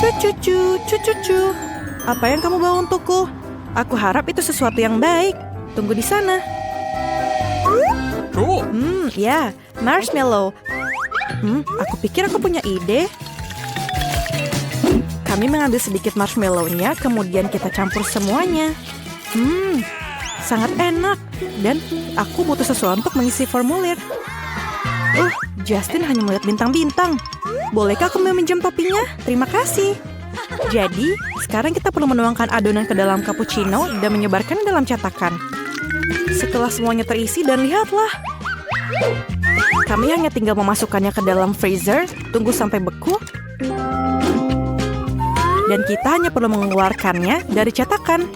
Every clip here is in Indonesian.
Cucu, cucu. Apa yang kamu bawa untukku? Aku harap itu sesuatu yang baik. Tunggu di sana. Ya, marshmallow. Aku pikir aku punya ide. Kami mengambil sedikit marshmallow-nya, kemudian kita campur semuanya. Sangat enak. Dan aku butuh sesuatu untuk mengisi formulir. Justin hanya melihat bintang-bintang. Bolehkah aku meminjam topinya? Terima kasih. Jadi, sekarang kita perlu menuangkan adonan ke dalam cappuccino dan menyebarkannya dalam cetakan. Setelah semuanya terisi dan lihatlah. Kami hanya tinggal memasukkannya ke dalam freezer, tunggu sampai beku. Dan kita hanya perlu mengeluarkannya dari cetakan.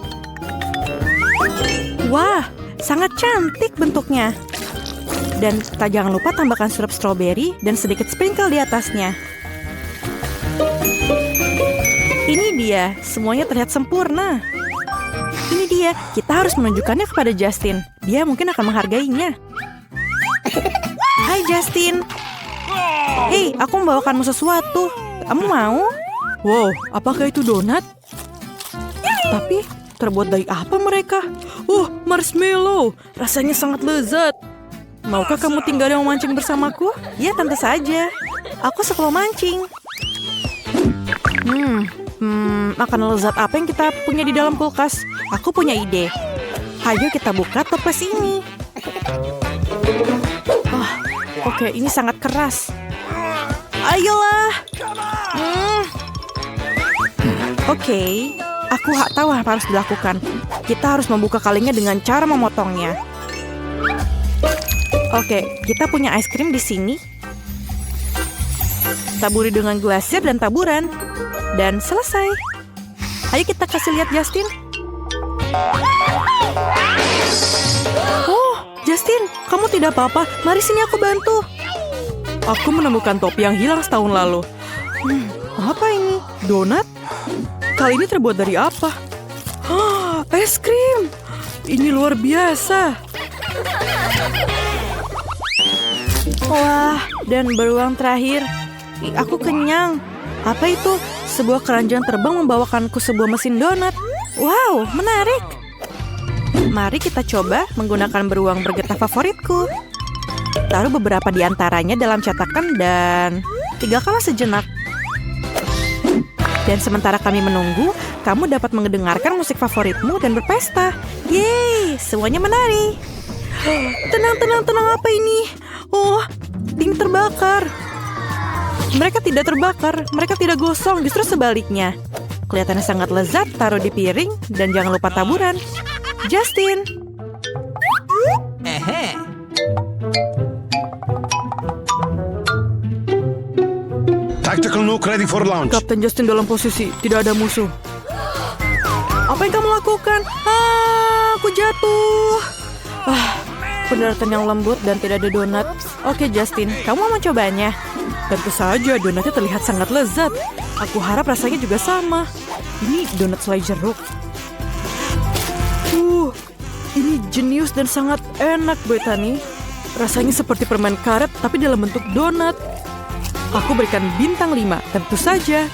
Wah, sangat cantik bentuknya. Dan jangan lupa tambahkan sirup stroberi dan sedikit sprinkle di atasnya. Ini dia, semuanya terlihat sempurna. Ini dia, kita harus menunjukkannya kepada Justin. Dia mungkin akan menghargainya. Hai Justin. Hei, aku membawakanmu sesuatu. Kamu mau? Wow, apakah itu donat? Tapi, terbuat dari apa mereka? Marshmallow. Rasanya sangat lezat. Maukah kamu tinggal dan memancing bersamaku? Ya, tentu saja. Aku suka memancing. Makanan lezat apa yang kita punya di dalam kulkas? Aku punya ide. Ayo kita buka toples ini. Oke, ini sangat keras. Ayolah. Oke, aku tahu apa harus dilakukan. Kita harus membuka kalengnya dengan cara memotongnya. Oke, kita punya es krim di sini. Taburi dengan glasir dan taburan. Dan selesai. Ayo kita kasih lihat Justin. Justin, kamu tidak apa-apa. Mari sini aku bantu. Aku menemukan topi yang hilang setahun lalu. Apa ini? Donat? Kali ini terbuat dari apa? Es krim. Ini luar biasa. Wah, dan beruang terakhir. Aku kenyang. Apa itu? Sebuah keranjang terbang membawakanku sebuah mesin donat. Wow, menarik. Mari kita coba menggunakan beruang bergetah favoritku. Taruh beberapa di antaranya dalam cetakan dan tinggalkanlah sejenak. Dan sementara kami menunggu, kamu dapat mendengarkan musik favoritmu dan berpesta. Yeay, semuanya menari. Tenang, apa ini? Ding terbakar. Mereka tidak terbakar, mereka tidak gosong, justru sebaliknya. Kelihatannya sangat lezat, taruh di piring, dan jangan lupa taburan. Justin. Tactical nuke ready for launch. Kapten Justin dalam posisi, tidak ada musuh. Apa yang kamu lakukan? Aku jatuh. Pendaratan yang lembut dan tidak ada donat. Oke Justin, kamu mau mencobanya? Tentu saja, donatnya terlihat sangat lezat. Aku harap rasanya juga sama. Ini donat selai jeruk. Ini jenius dan sangat enak, Bethany. Rasanya seperti permen karet, tapi dalam bentuk donat. Aku berikan bintang 5, tentu saja.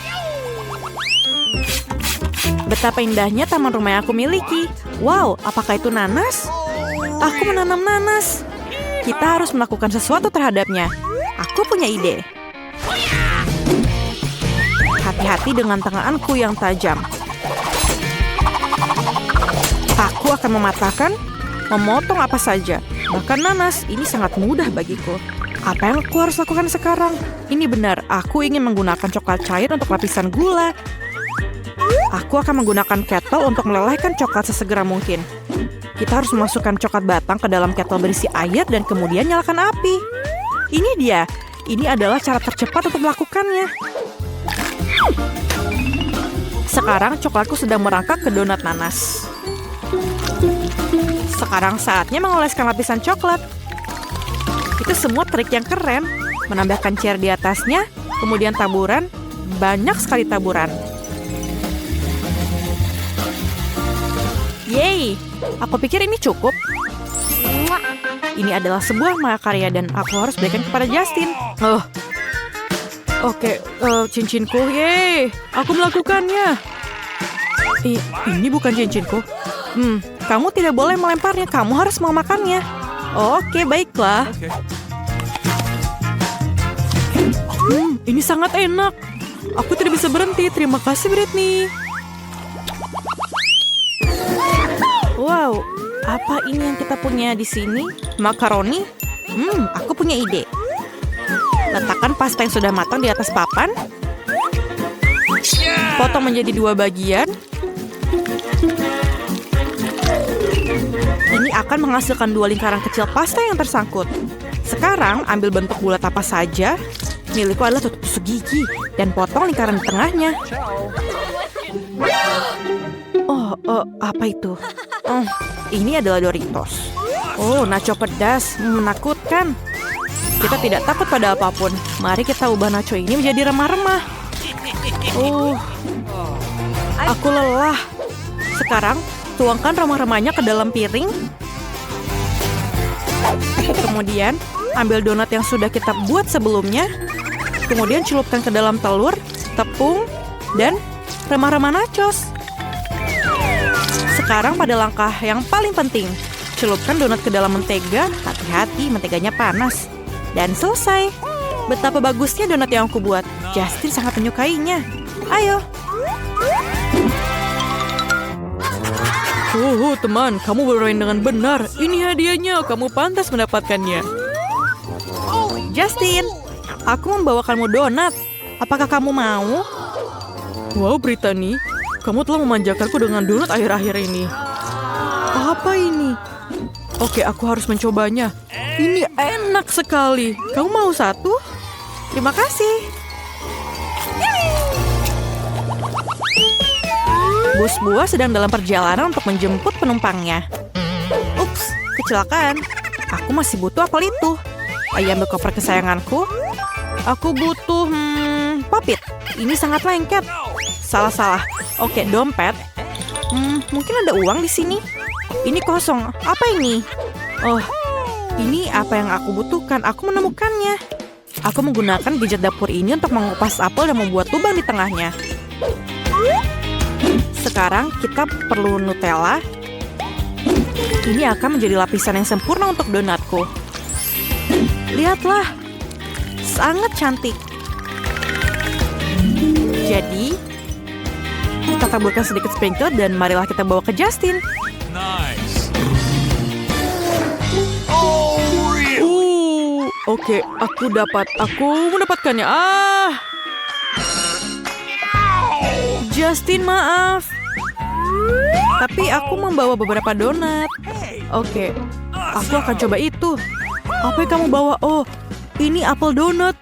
Betapa indahnya taman rumah yang aku miliki. Wow, apakah itu nanas? Aku menanam nanas. Kita harus melakukan sesuatu terhadapnya. Aku punya ide. Hati-hati dengan tanganku yang tajam. Aku akan mematahkan, memotong apa saja. Bahkan nanas, ini sangat mudah bagiku. Apa yang aku harus lakukan sekarang? Ini benar, aku ingin menggunakan coklat cair untuk lapisan gula. Aku akan menggunakan kettle untuk melelehkan coklat sesegera mungkin. Kita harus memasukkan coklat batang ke dalam kettle berisi air dan kemudian nyalakan api. Ini dia. Ini adalah cara tercepat untuk melakukannya. Sekarang coklatku sedang merangkak ke donat nanas. Sekarang saatnya mengoleskan lapisan coklat. Itu semua trik yang keren. Menambahkan cair di atasnya, kemudian taburan, banyak sekali taburan. Yeay, aku pikir ini cukup. Ini adalah sebuah mahakarya dan aku harus berikan kepada Justin. Oke, cincinku, yeay. Aku melakukannya. Ini bukan cincinku. Kamu tidak boleh melemparnya, kamu harus memakannya. Oke, baiklah. Ini sangat enak. Aku tidak bisa berhenti. Terima kasih, Britney. Wow, apa ini yang kita punya di sini? Makaroni? Aku punya ide. Letakkan pasta yang sudah matang di atas papan. Potong menjadi 2 bagian. Ini akan menghasilkan 2 lingkaran kecil pasta yang tersangkut. Sekarang ambil bentuk bulat apa saja. Milikku adalah tusuk gigi dan potong lingkaran di tengahnya. Apa itu? Ini adalah Doritos. Nacho pedas, menakutkan. Kita tidak takut pada apapun. Mari kita ubah nacho ini menjadi remah-remah. Aku lelah. Sekarang tuangkan remah-remahnya ke dalam piring. Kemudian ambil donat yang sudah kita buat sebelumnya. Kemudian celupkan ke dalam telur, tepung, dan remah-remah nachos. Sekarang pada langkah yang paling penting. Celupkan donat ke dalam mentega. Hati-hati, menteganya panas. Dan selesai. Betapa bagusnya donat yang aku buat. Justin sangat menyukainya. Ayo. Teman, kamu bermain dengan benar. Ini hadiahnya, kamu pantas mendapatkannya. Justin, aku membawakanmu donat. Apakah kamu mau? Wow, Brittany, kamu telah memanjakanku dengan donat akhir-akhir ini. Apa ini? Oke, aku harus mencobanya. Ini enak sekali. Kamu mau satu? Terima kasih. Bus buah sedang dalam perjalanan untuk menjemput penumpangnya. Ups, kecelakaan. Aku masih butuh apel itu. Ayo ambil koper kesayanganku. Aku butuh popit. Ini sangat lengket. Salah. Oke, dompet. Mungkin ada uang di sini. Ini kosong. Apa ini? Ini apa yang aku butuhkan. Aku menemukannya. Aku menggunakan gadget dapur ini untuk mengupas apel dan membuat lubang di tengahnya. Sekarang kita perlu Nutella. Ini akan menjadi lapisan yang sempurna untuk donatku. Lihatlah, sangat cantik. Jadi, kita taburkan sedikit sprinkle dan marilah kita bawa ke Justin. Nice. Oke, aku mendapatkannya. Justin, maaf. Tapi aku membawa beberapa donat. Oke, aku akan coba itu. Apa yang kamu bawa? Ini apel donat.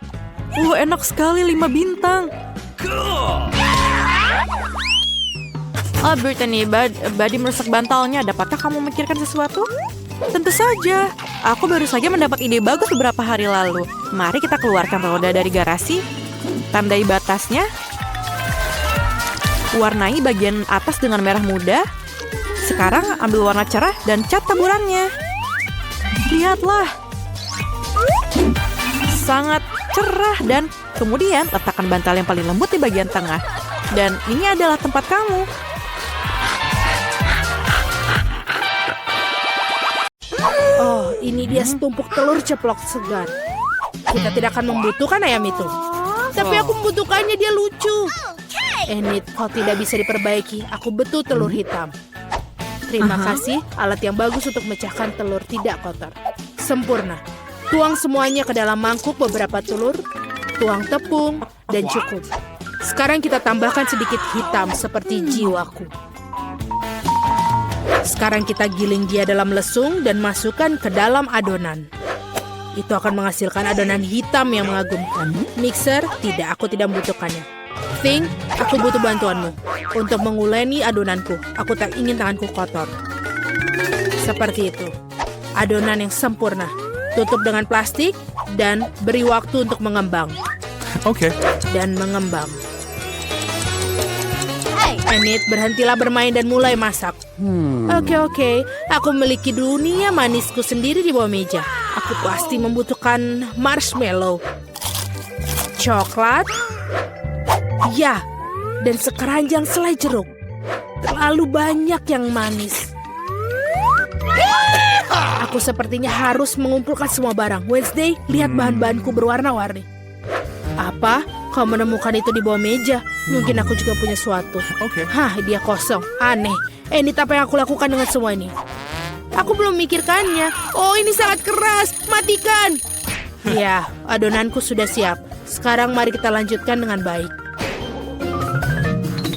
Enak sekali, 5 bintang. Brittany, Buddy merusak bantalnya. Dapatkah kamu memikirkan sesuatu? Tentu saja. Aku baru saja mendapat ide bagus beberapa hari lalu. Mari kita keluarkan roda dari garasi. Tandai batasnya. Warnai bagian atas dengan merah muda. Sekarang ambil warna cerah dan cat taburannya. Lihatlah. Sangat cerah dan kemudian letakkan bantal yang paling lembut di bagian tengah. Dan ini adalah tempat kamu. Ini dia setumpuk telur ceplok segar. Kita tidak akan membutuhkan ayam itu. Tapi aku membutuhkannya, dia lucu. Enid, kau tidak bisa diperbaiki. Aku betul telur hitam. Terima kasih, alat yang bagus untuk memecahkan telur tidak kotor. Sempurna. Tuang semuanya ke dalam mangkuk beberapa telur, tuang tepung, dan cukup. Sekarang kita tambahkan sedikit hitam seperti jiwaku. Sekarang kita giling dia dalam lesung dan masukkan ke dalam adonan. Itu akan menghasilkan adonan hitam yang mengagumkan. Mixer, tidak, aku tidak membutuhkannya. Think, aku butuh bantuanmu untuk menguleni adonanku. Aku tak ingin tanganku kotor. Seperti itu. Adonan yang sempurna. Tutup dengan plastik dan beri waktu untuk mengembang. Oke. Dan mengembang. Enid, berhentilah bermain dan mulai masak. Oke. Aku memiliki dunia manisku sendiri di bawah meja. Aku pasti membutuhkan marshmallow. coklat. Ya, dan sekeranjang selai jeruk. Terlalu banyak yang manis. Aku sepertinya harus mengumpulkan semua barang. Wednesday, lihat bahan-bahanku berwarna-warni. Apa? Kau menemukan itu di bawah meja? Mungkin aku juga punya suatu. Oke. Hah, dia kosong. Aneh. Ini apa yang aku lakukan dengan semua ini? Aku belum memikirkannya. Oh, ini sangat keras. Matikan. Ya, adonanku sudah siap. Sekarang mari kita lanjutkan dengan baik.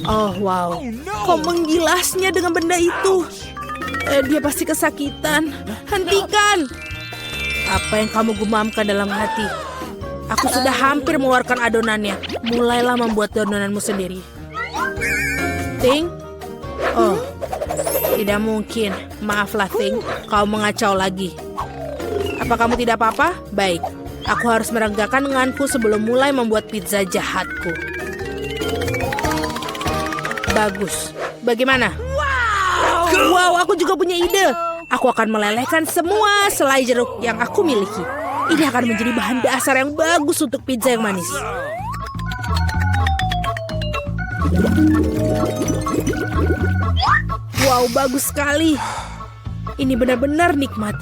Oh, wow. Kau menggilasnya dengan benda itu. Dia pasti kesakitan. Hentikan. Apa yang kamu gumamkan dalam hati? Aku sudah hampir mengeluarkan adonannya. Mulailah membuat adonanmu sendiri. Ting? Oh, tidak mungkin. Maaflah, Ting. Kau mengacau lagi. Apa kamu tidak apa-apa? Baik. Aku harus merenggakan lenganku sebelum mulai membuat pizza jahatku. Bagus. Bagaimana? Wow, aku juga punya ide. Aku akan melelehkan semua selai jeruk yang aku miliki. Ini akan menjadi bahan dasar yang bagus untuk pizza yang manis. Wow, bagus sekali. Ini benar-benar nikmat.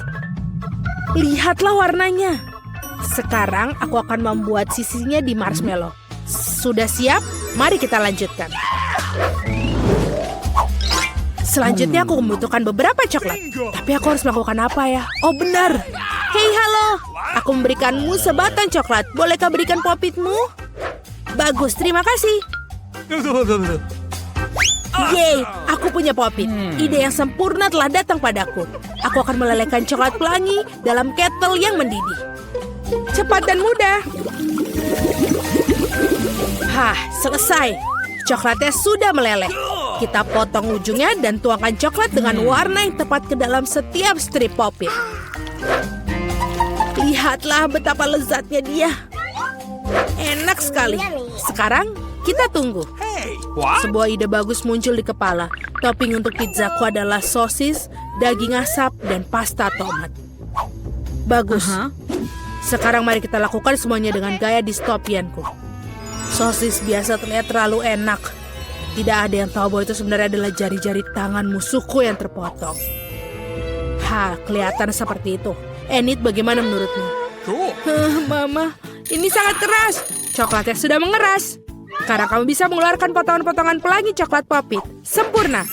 Lihatlah warnanya. Sekarang aku akan membuat sisinya di marshmallow. Sudah siap? Mari kita lanjutkan. Selanjutnya aku membutuhkan beberapa coklat. Tapi aku harus melakukan apa ya? Oh benar. Hei halo. Aku memberikanmu sebatang coklat. Bolehkah berikan popitmu? Bagus, terima kasih. Yeay, aku punya popit. Ide yang sempurna telah datang padaku. Aku akan melelehkan coklat pelangi dalam kettle yang mendidih. Cepat dan mudah. Hah, selesai. Coklatnya sudah meleleh. Kita potong ujungnya dan tuangkan coklat dengan warna yang tepat ke dalam setiap strip popit. Lihatlah betapa lezatnya dia. Enak sekali. Sekarang kita tunggu. Sebuah ide bagus muncul di kepala. Topping untuk pizzaku adalah sosis, daging asap, dan pasta tomat. Bagus. Sekarang mari kita lakukan semuanya dengan gaya dystopianku. Sosis biasa terlihat terlalu enak. Tidak ada yang tahu bahwa itu sebenarnya adalah jari-jari tangan musuhku yang terpotong. Kelihatan seperti itu. Enid, bagaimana menurutmu? Cool. Mama, ini sangat keras. Coklatnya sudah mengeras. Sekarang kamu bisa mengeluarkan potongan-potongan pelangi coklat popit. Sempurna.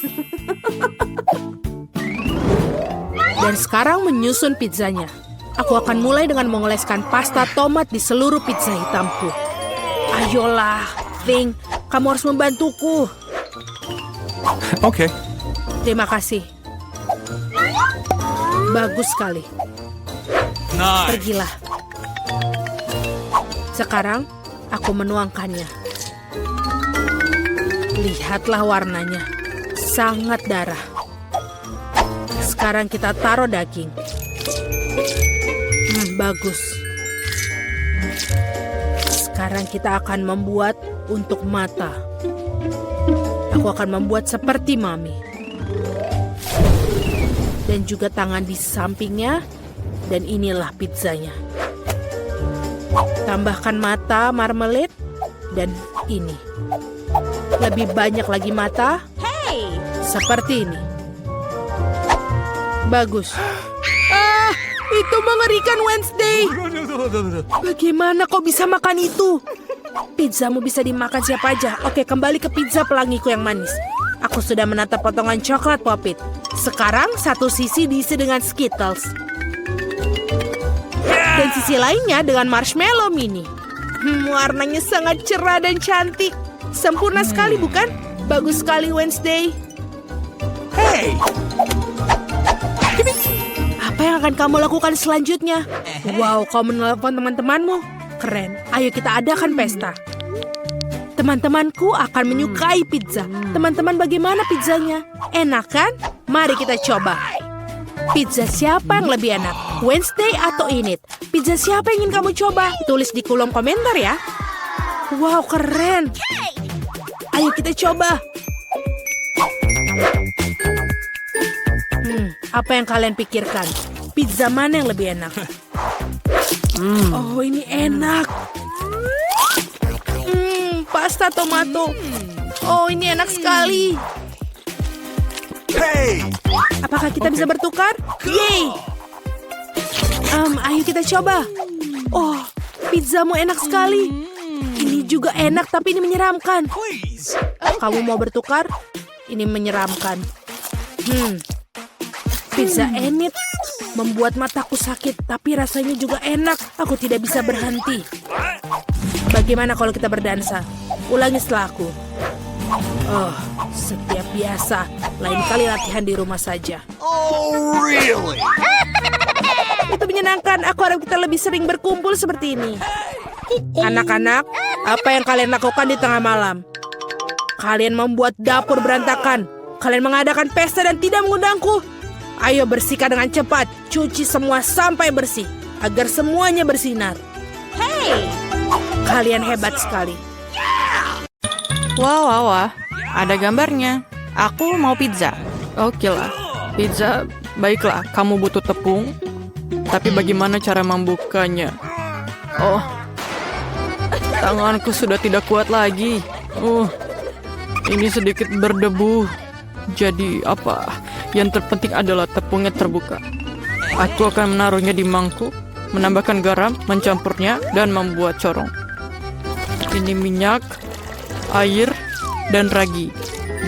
Dan sekarang menyusun pizzanya. Aku akan mulai dengan mengoleskan pasta tomat di seluruh pizza hitamku. Ayolah, Ting, kamu harus membantuku. Oke. Terima kasih. Bagus sekali. Nice. Pergilah. Sekarang aku menuangkannya. Lihatlah warnanya. Sangat darah. Sekarang kita taruh daging. Bagus. Sekarang kita akan membuat untuk mata. Aku akan membuat seperti Mami. Dan juga tangan di sampingnya. Dan inilah pizzanya. Tambahkan mata marmalade. Dan ini. Lebih banyak lagi mata. Seperti ini. Bagus. Itu mengerikan, Wednesday. Bagaimana kau bisa makan itu? Pizzamu bisa dimakan siapa aja. Oke, kembali ke pizza pelangiku yang manis. Aku sudah menata potongan coklat popit. Sekarang satu sisi diisi dengan Skittles. Dan sisi lainnya dengan marshmallow mini. Warnanya sangat cerah dan cantik. Sempurna sekali, bukan? Bagus sekali, Wednesday. Apa yang akan kamu lakukan selanjutnya? Wow, kau menelpon teman-temanmu? Keren. Ayo kita adakan pesta. Teman-temanku akan menyukai pizza. Teman-teman, bagaimana pizzanya? Enak kan? Mari kita coba. Pizza siapa yang lebih enak? Wednesday atau Enid? Pizza siapa yang ingin kamu coba? Tulis di kolom komentar ya. Wow, keren. Ayo kita coba. Apa yang kalian pikirkan? Pizza mana yang lebih enak? Oh, ini enak. pasta tomato. Oh, ini enak sekali. Apakah kita bisa bertukar? Yeay! Ayo kita coba. Oh, pizzamu enak sekali. Ini juga enak, tapi ini menyeramkan. Kamu mau bertukar? Ini menyeramkan. Pizza Enid membuat mataku sakit, tapi rasanya juga enak. Aku tidak bisa berhenti. Bagaimana kalau kita berdansa? Ulangi setelah aku. Oh, setiap biasa. Lain kali latihan di rumah saja. Oh, really? Itu menyenangkan. Aku harap kita lebih sering berkumpul seperti ini. Anak-anak, apa yang kalian lakukan di tengah malam? Kalian membuat dapur berantakan. Kalian mengadakan pesta dan tidak mengundangku. Ayo bersihkan dengan cepat. Cuci semua sampai bersih. Agar semuanya bersinar. Hey! Kalian hebat sekali. Wah. Ada gambarnya. Aku mau pizza. Oke lah. Pizza, baiklah. Kamu butuh tepung. Tapi bagaimana cara membukanya? Oh. Tanganku sudah tidak kuat lagi. Ini sedikit berdebu. Jadi apa? Yang terpenting adalah tepungnya terbuka. Aku akan menaruhnya di mangkuk, menambahkan garam, mencampurnya, dan membuat corong. Ini minyak, air, dan ragi.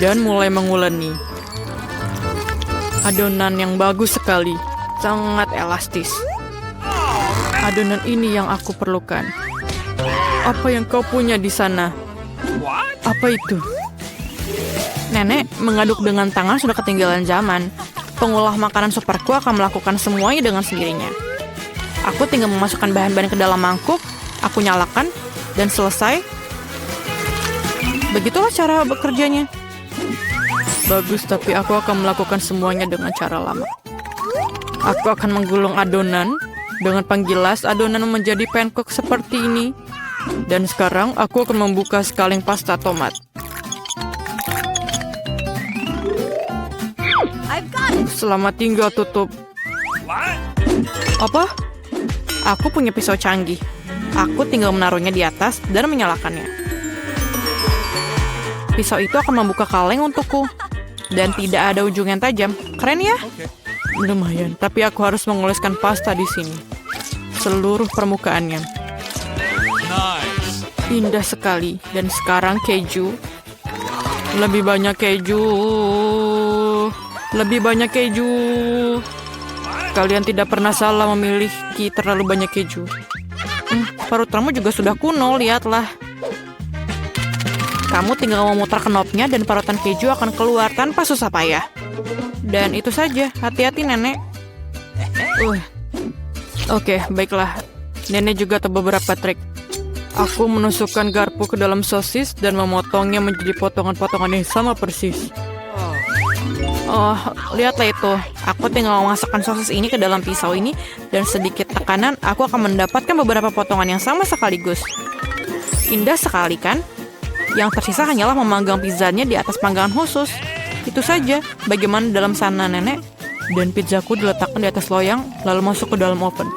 Dan mulai menguleni. Adonan yang bagus sekali. Sangat elastis. Adonan ini yang aku perlukan. Apa yang kau punya di sana? Apa itu? Nenek mengaduk dengan tangan sudah ketinggalan zaman. Pengolah makanan superku akan melakukan semuanya dengan sendirinya. Aku tinggal memasukkan bahan-bahan ke dalam mangkuk, aku nyalakan, dan selesai. Begitulah cara bekerjanya. Bagus, tapi aku akan melakukan semuanya dengan cara lama. Aku akan menggulung adonan. Dengan penggilas, adonan menjadi pancake seperti ini. Dan sekarang aku akan membuka sekaleng pasta tomat. Selamat tinggal, tutup. Apa? Aku punya pisau canggih. Aku tinggal menaruhnya di atas dan menyalakannya. Pisau itu akan membuka kaleng untukku. Dan tidak ada ujung yang tajam. Keren ya? Lumayan, tapi aku harus mengoleskan pasta di sini. Seluruh permukaannya. Nice. Indah sekali. Dan sekarang keju. Lebih banyak keju. Lebih banyak keju. Kalian tidak pernah salah memiliki terlalu banyak keju. Parut kamu juga sudah kuno, lihatlah. Kamu tinggal memutar knopnya dan parutan keju akan keluar tanpa susah payah. Dan itu saja, hati-hati nenek. Oke, baiklah. Nenek juga tahu beberapa trik. Aku menusukkan garpu ke dalam sosis dan memotongnya menjadi potongan-potongan yang sama persis. Oh, lihatlah itu. Aku tinggal memasukkan sosis ini ke dalam pisau ini dan sedikit tekanan aku akan mendapatkan beberapa potongan yang sama sekaligus. Indah sekali kan? Yang tersisa hanyalah memanggang pizzanya di atas panggangan khusus. Itu saja. Bagaimana dalam sana, nenek? Dan pizzaku diletakkan di atas loyang lalu masuk ke dalam oven.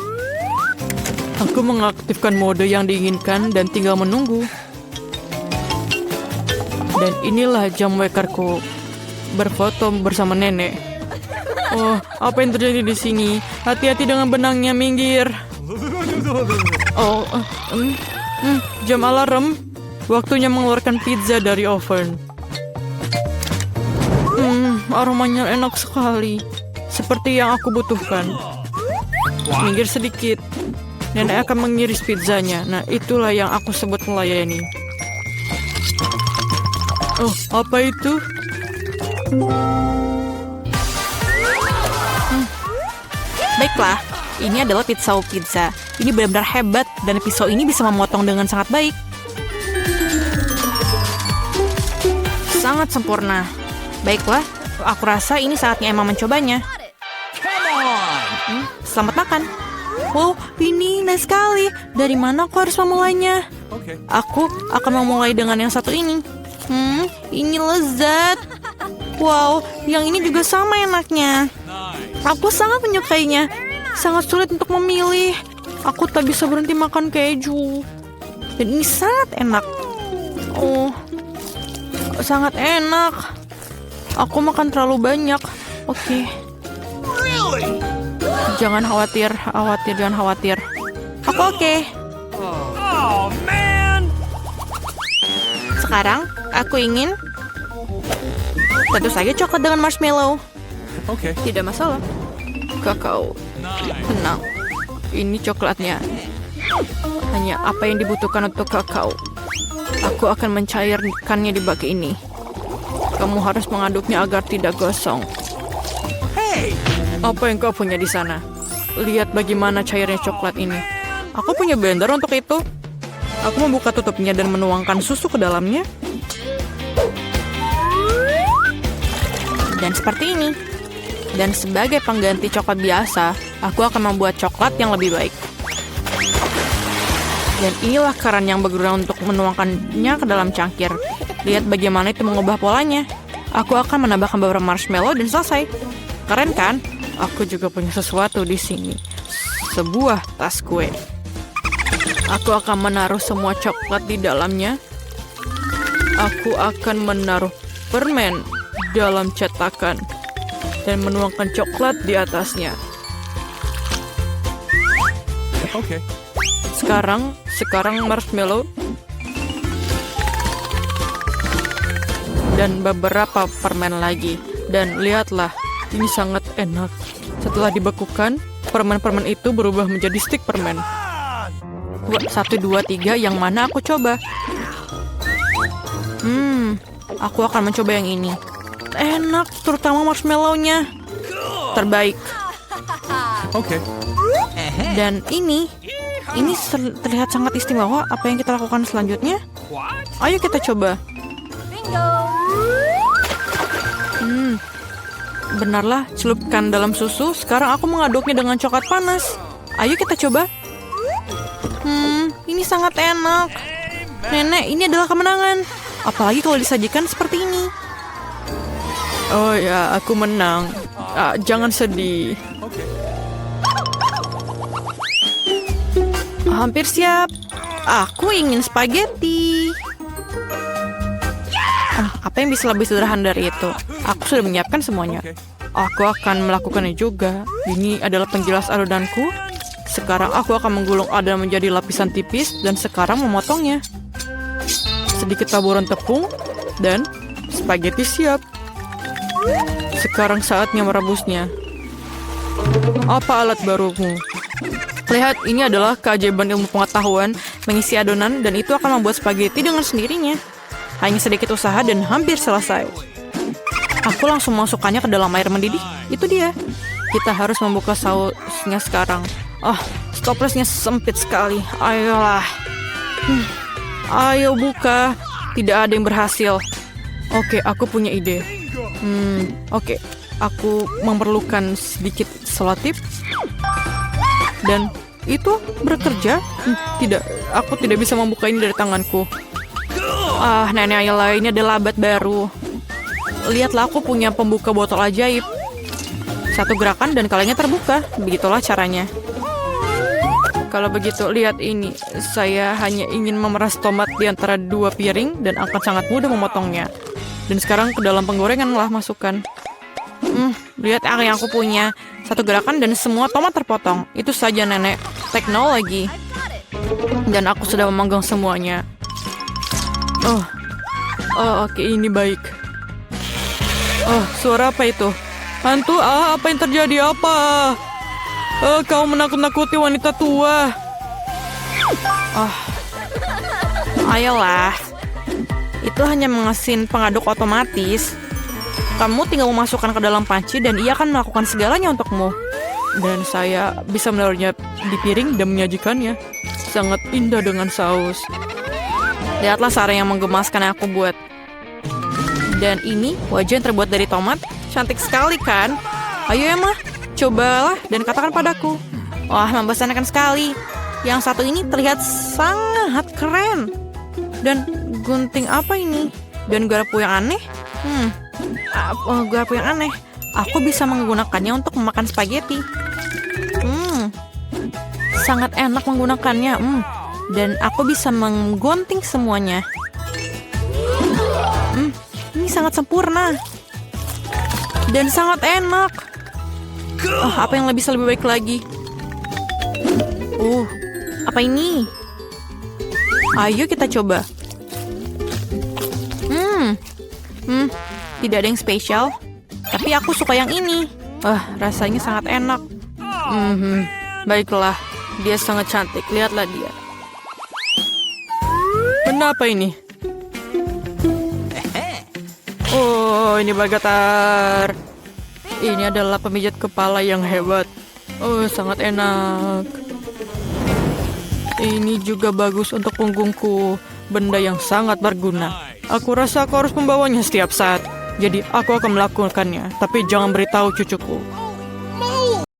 Aku mengaktifkan mode yang diinginkan dan tinggal menunggu. Dan inilah jam wakerku. Berfoto bersama nenek. Oh, apa yang terjadi di sini? Hati-hati dengan benangnya, minggir. Oh, jam alarm. Waktunya mengeluarkan pizza dari oven. Aromanya enak sekali. Seperti yang aku butuhkan. Minggir sedikit. Nenek akan mengiris pizzanya. Nah, itulah yang aku sebut melayani. Oh, apa itu? Baiklah, ini adalah pisau pizza. Ini benar-benar hebat dan pisau ini bisa memotong dengan sangat baik. Sangat sempurna. Baiklah, aku rasa ini saatnya Emma mencobanya. Selamat makan. Wow, ini nice sekali. Dari mana aku harus memulainya? Aku akan memulai dengan yang satu ini. Ini lezat. Wow, yang ini juga sama enaknya. Aku sangat menyukainya. Sangat sulit untuk memilih. Aku tak bisa berhenti makan keju. Dan ini sangat enak. Oh, sangat enak. Aku makan terlalu banyak. Oke. Jangan khawatir, jangan khawatir. Aku oke. Oh, man. Sekarang aku ingin tentu saja coklat dengan marshmallow. Okay. Tidak masalah. Kakao. Nice. Tenang. Ini coklatnya. Hanya apa yang dibutuhkan untuk kakao. Aku akan mencairkannya di bak ini. Kamu harus mengaduknya agar tidak gosong. Hey. Apa yang kau punya di sana? Lihat bagaimana cairnya coklat ini. Aku punya blender untuk itu. Aku membuka tutupnya dan menuangkan susu ke dalamnya. Dan seperti ini. Dan sebagai pengganti coklat biasa, aku akan membuat coklat yang lebih baik. Dan inilah keran yang berguna untuk menuangkannya ke dalam cangkir. Lihat bagaimana itu mengubah polanya. Aku akan menambahkan beberapa marshmallow dan selesai. Keren kan? Aku juga punya sesuatu di sini. Sebuah tas kue. Aku akan menaruh semua coklat di dalamnya. Aku akan menaruh permen dalam cetakan dan menuangkan coklat di atasnya. Okay. Sekarang marshmallow dan beberapa permen lagi. Dan lihatlah, ini sangat enak. Setelah dibekukan, permen-permen itu berubah menjadi stik permen. 1, 2, 3, yang mana aku coba? Aku akan mencoba yang ini. Enak, terutama marshmallow-nya. Terbaik. Okay. Dan ini terlihat sangat istimewa. Apa yang kita lakukan selanjutnya? What? Ayo kita coba. Benarlah, celupkan dalam susu. Sekarang aku mengaduknya dengan coklat panas. Ayo kita coba. Ini sangat enak. Nenek, ini adalah kemenangan. Apalagi kalau disajikan seperti ini. Oh ya, aku menang. Jangan sedih. Okay. Hampir siap. Aku ingin spaghetti. Apa yang bisa lebih sederhana dari itu? Aku sudah menyiapkan semuanya. Aku akan melakukannya juga. Ini adalah penjelas adonanku. Sekarang aku akan menggulung adonan menjadi lapisan tipis dan sekarang memotongnya. Sedikit taburan tepung dan spaghetti siap. Sekarang saatnya merebusnya. Apa alat barumu? Lihat, ini adalah keajaiban ilmu pengetahuan mengisi adonan dan itu akan membuat spaghetti dengan sendirinya. Hanya sedikit usaha dan hampir selesai. Aku langsung masukkannya ke dalam air mendidih. Itu dia. Kita harus membuka sausnya sekarang. Stoplessnya sempit sekali. Ayolah. Ayo buka. Tidak ada yang berhasil. Oke, aku punya ide. Oke. Aku memerlukan sedikit selotip. Dan itu bekerja. Tidak, aku tidak bisa membuka ini dari tanganku. Nenek, ayolah, ini adalah abad baru. Lihatlah, aku punya pembuka botol ajaib. Satu gerakan dan kalengnya terbuka. Begitulah caranya. Kalau begitu, lihat ini. Saya hanya ingin memeras tomat di antara 2 piring dan akan sangat mudah memotongnya. Dan sekarang ke dalam penggorengan lah masukkan. Lihat yang aku punya. Satu gerakan dan semua tomat terpotong. Itu saja, nenek. Teknologi. Dan aku sudah memanggang semuanya. Oke, ini baik. Suara apa itu? Hantu, apa yang terjadi? Apa? Kau menakut-nakuti wanita tua. Ayolah. Itu hanya mesin pengaduk otomatis. Kamu tinggal memasukkan ke dalam panci dan ia akan melakukan segalanya untukmu. Dan saya bisa menaruhnya di piring dan menyajikannya. Sangat indah dengan saus. Lihatlah sarang yang menggemaskan yang aku buat. Dan ini wajah yang terbuat dari tomat. Cantik sekali kan? Ayo Emma, cobalah dan katakan padaku. Wah, membosankan sekali. Yang satu ini terlihat sangat keren. Dan gunting apa ini? Dan garpu yang aneh? Garpu yang aneh. Aku bisa menggunakannya untuk memakan spaghetti. Sangat enak menggunakannya. Dan aku bisa menggunting semuanya. sangat sempurna. Dan sangat enak. Apa yang bisa lebih baik lagi? Apa ini? Ayo kita coba. Tidak ada yang spesial. Tapi aku suka yang ini. Rasanya sangat enak. Baiklah, dia sangat cantik. Lihatlah dia. Kenapa ini? Oh, ini Bagatar. Ini adalah pemijat kepala yang hebat. Sangat enak. Ini juga bagus untuk punggungku. Benda yang sangat berguna. Aku rasa aku harus membawanya setiap saat. Jadi aku akan melakukannya. Tapi jangan beritahu cucuku.